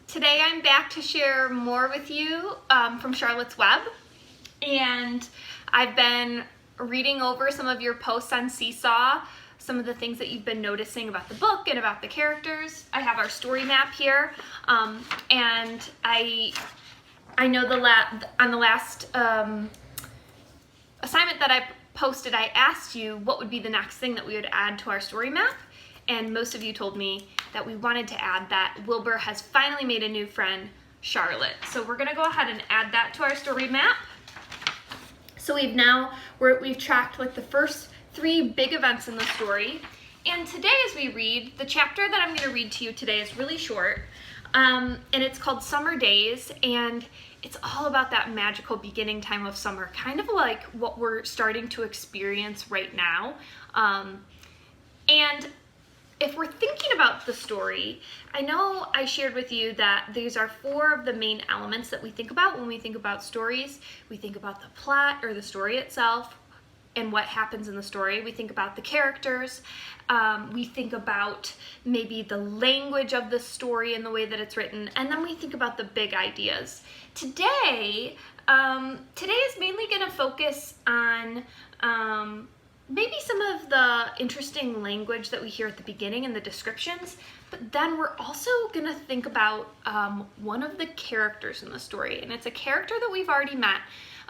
Today I'm back to share more with you from Charlotte's Web, and I've been reading over some of your posts on Seesaw, some of the things that you've been noticing about the book and about the characters. I have our story map here, and I know on the last assignment that I posted, I asked you what would be the next thing that we would add to our story map, and most of you told me that we wanted to add that Wilbur has finally made a new friend, Charlotte. So we're gonna go ahead and add that to our story map. So we've tracked like the first 3 big events in the story. And today as we read, the chapter that I'm gonna read to you today is really short. And it's called Summer Days, and it's all about that magical beginning time of summer, kind of like what we're starting to experience right now. And if we're thinking about the story, I know I shared with you that these are 4 of the main elements that we think about when we think about stories. We think about the plot or the story itself and what happens in the story. We think about the characters. We think about maybe the language of the story and the way that it's written. And then we think about the big ideas. Today is mainly going to focus on maybe some of the interesting language that we hear at the beginning and the descriptions, but then we're also gonna think about one of the characters in the story, and it's a character that we've already met,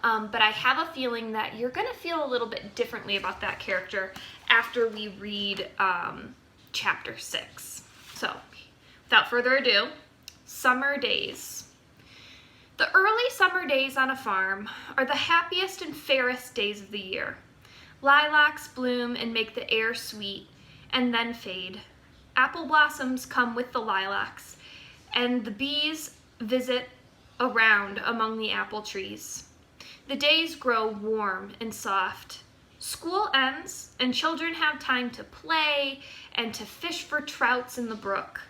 but I have a feeling that you're gonna feel a little bit differently about that character after we read chapter 6. So, without further ado, Summer Days. The early summer days on a farm are the happiest and fairest days of the year. Lilacs bloom and make the air sweet, and then fade. Apple blossoms come with the lilacs, and the bees visit around among the apple trees. The days grow warm and soft. School ends, and children have time to play and to fish for trouts in the brook.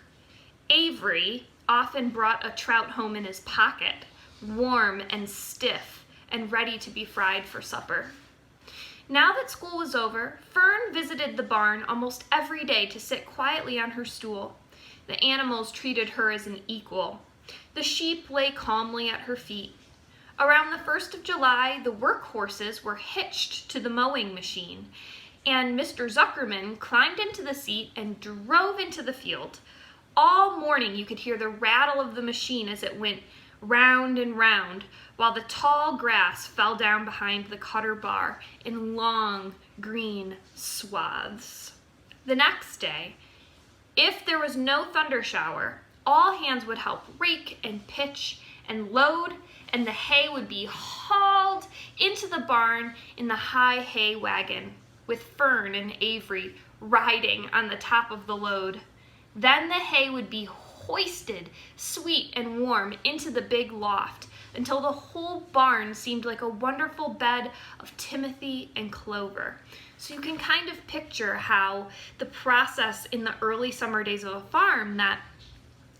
Avery often brought a trout home in his pocket, warm and stiff and ready to be fried for supper. Now that school was over, Fern visited the barn almost every day to sit quietly on her stool. The animals treated her as an equal. The sheep lay calmly at her feet. Around the 1st of July, the workhorses were hitched to the mowing machine, and Mr. Zuckerman climbed into the seat and drove into the field. All morning you could hear the rattle of the machine as it went round and round, while the tall grass fell down behind the cutter bar in long green swaths. The next day, if there was no thunder shower, all hands would help rake and pitch and load, and the hay would be hauled into the barn in the high hay wagon, with Fern and Avery riding on the top of the load. Then the hay would be hoisted, sweet and warm, into the big loft until the whole barn seemed like a wonderful bed of timothy and clover. So you can kind of picture how the process in the early summer days of a farm, that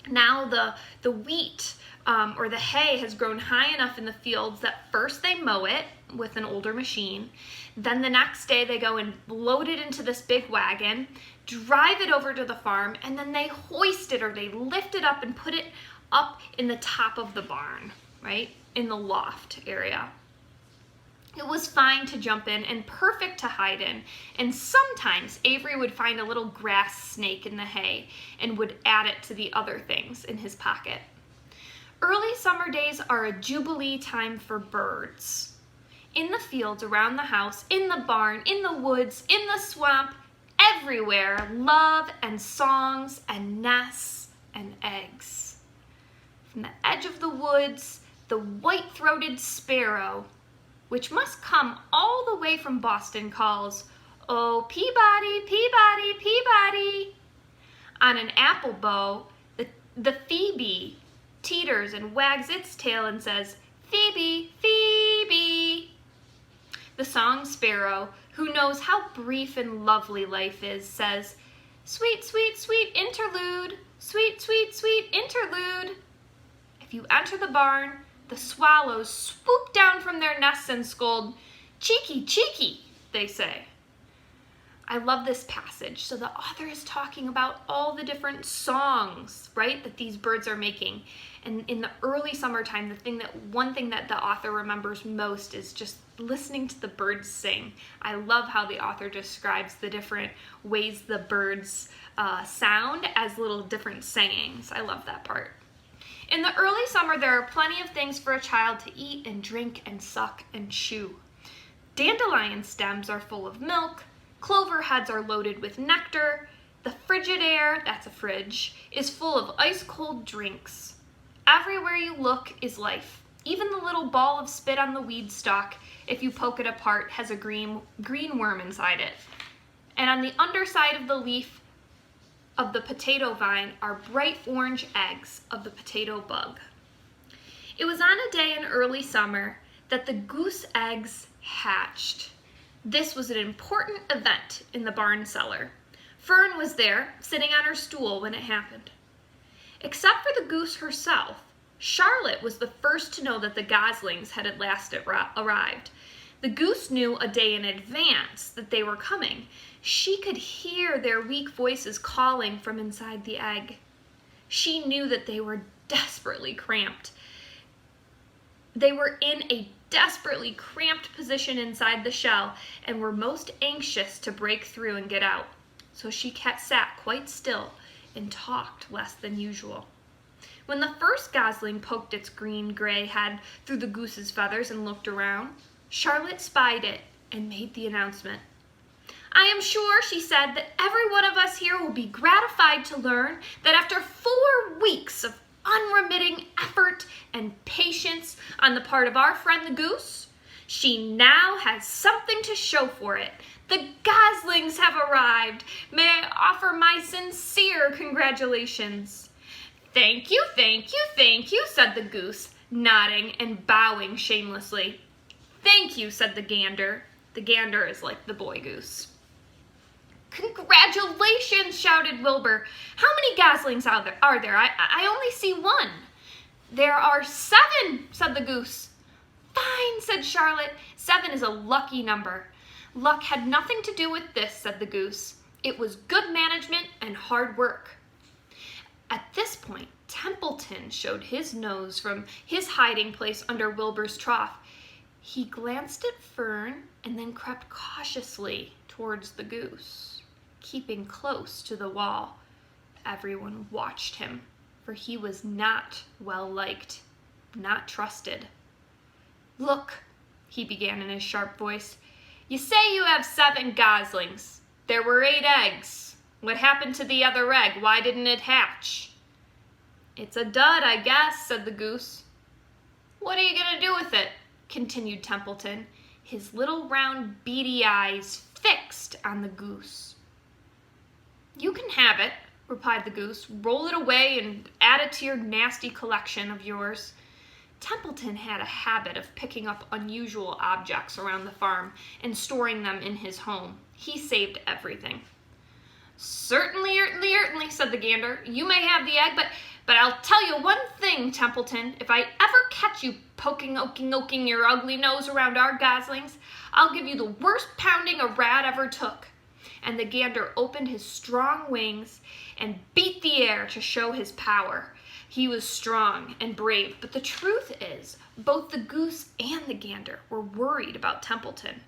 now the wheat or the hay has grown high enough in the fields that first they mow it with an older machine. Then the next day they go and load it into this big wagon, drive it over to the farm, and then they hoist it or they lift it up and put it up in the top of the barn, right? In the loft area. It was fine to jump in and perfect to hide in, and sometimes Avery would find a little grass snake in the hay and would add it to the other things in his pocket. Early summer days are a jubilee time for birds. In the fields around the house, in the barn, in the woods, in the swamp, everywhere, love and songs and nests and eggs. From the edge of the woods, the white-throated sparrow, which must come all the way from Boston, calls, "Oh, Peabody, Peabody, Peabody." On an apple bough, the phoebe teeters and wags its tail and says, "Phoebe, Phoebe." The song sparrow, who knows how brief and lovely life is, says, "Sweet, sweet, sweet interlude, sweet, sweet, sweet interlude." If you enter the barn, the swallows swoop down from their nests and scold, "Cheeky, cheeky," they say. I love this passage. So the author is talking about all the different songs, right, that these birds are making. And in the early summertime, one thing that the author remembers most is just listening to the birds sing. I love how the author describes the different ways the birds sound as little different sayings. I love that part. In the early summer, there are plenty of things for a child to eat and drink and suck and chew. Dandelion stems are full of milk. Clover heads are loaded with nectar. The Frigidaire, that's a fridge, is full of ice-cold drinks. Everywhere you look is life. Even the little ball of spit on the weed stalk, if you poke it apart, has a green worm inside it. And on the underside of the leaf of the potato vine are bright orange eggs of the potato bug. It was on a day in early summer that the goose eggs hatched. This was an important event in the barn cellar. Fern was there, sitting on her stool when it happened. Except for the goose herself, Charlotte was the first to know that the goslings had at last arrived. The goose knew a day in advance that they were coming. She could hear their weak voices calling from inside the egg. She knew that they were desperately cramped. They were in a desperately cramped position inside the shell and were most anxious to break through and get out. So she sat quite still and talked less than usual. When the first gosling poked its green-gray head through the goose's feathers and looked around, Charlotte spied it and made the announcement. "I am sure," she said, "that every one of us here will be gratified to learn that after 4 weeks of unremitting effort and patience on the part of our friend the goose, she now has something to show for it. The goslings have arrived. May I offer my sincere congratulations." "Thank you, thank you, thank you," said the goose, nodding and bowing shamelessly. "Thank you," said the gander. The gander is like the boy goose. "Congratulations," shouted Wilbur. "How many goslings are there? I only see one." "There are 7, said the goose. "Fine," said Charlotte. 7 is a lucky number." "Luck had nothing to do with this," said the goose. "It was good management and hard work." At this point, Templeton showed his nose from his hiding place under Wilbur's trough. He glanced at Fern and then crept cautiously towards the goose, keeping close to the wall. Everyone watched him, for he was not well liked, not trusted. "Look," he began in his sharp voice, "you say you have 7 goslings. There were 8 eggs. What happened to the other egg? Why didn't it hatch?" "It's a dud, I guess," said the goose. "What are you going to do with it?" continued Templeton, his little round beady eyes fixed on the goose. "You can have it," replied the goose. "Roll it away and add it to your nasty collection of yours." Templeton had a habit of picking up unusual objects around the farm and storing them in his home. He saved everything. Certainly, said the gander. "You may have the egg, but I'll tell you one thing, Templeton. If I ever catch you oking your ugly nose around our goslings, I'll give you the worst pounding a rat ever took." And the gander opened his strong wings and beat the air to show his power. He was strong and brave, but the truth is, both the goose and the gander were worried about Templeton,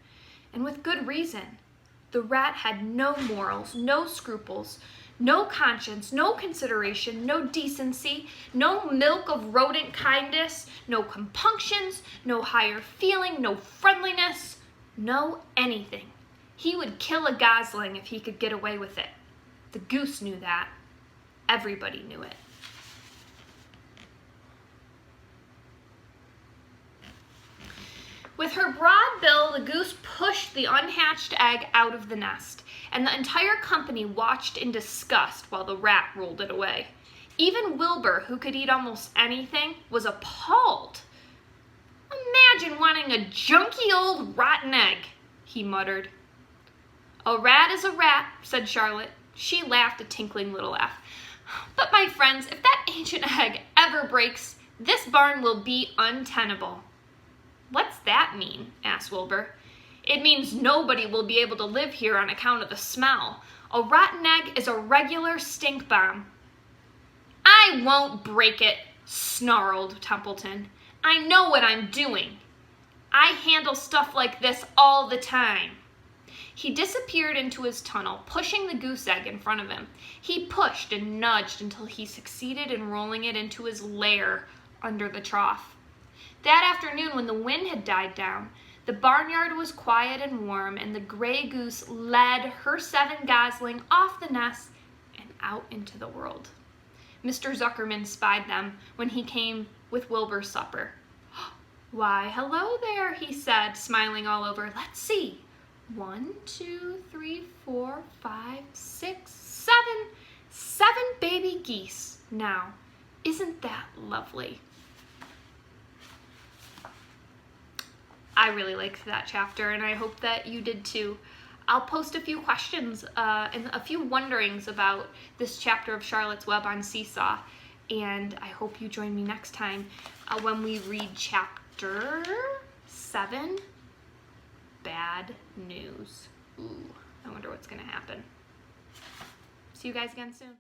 and with good reason. The rat had no morals, no scruples, no conscience, no consideration, no decency, no milk of rodent kindness, no compunctions, no higher feeling, no friendliness, no anything. He would kill a gosling if he could get away with it. The goose knew that. Everybody knew it. With her broad bill, the goose pushed the unhatched egg out of the nest, and the entire company watched in disgust while the rat rolled it away. Even Wilbur, who could eat almost anything, was appalled. "Imagine wanting a junky old rotten egg," he muttered. "A rat is a rat," said Charlotte. She laughed a tinkling little laugh. "But my friends, if that ancient egg ever breaks, this barn will be untenable." "What's that mean?" asked Wilbur. It means nobody will be able to live here on account of the smell. A rotten egg is a regular stink bomb. I won't break it, snarled Templeton. I know what I'm doing. I handle stuff like this all the time. He disappeared into his tunnel, pushing the goose egg in front of him. He pushed and nudged until he succeeded in rolling it into his lair under the trough. That afternoon, when the wind had died down, the barnyard was quiet and warm, and the gray goose led her 7 gosling off the nest and out into the world. Mr. Zuckerman spied them when he came with Wilbur's supper. "Why, hello there," he said, smiling all over. "Let's see. 1, 2, 3, 4, 5, 6, 7. 7 baby geese. Now, isn't that lovely?" I really liked that chapter, and I hope that you did too. I'll post a few questions and a few wonderings about this chapter of Charlotte's Web on Seesaw, and I hope you join me next time when we read chapter 7, Bad News. Ooh, I wonder what's going to happen. See you guys again soon.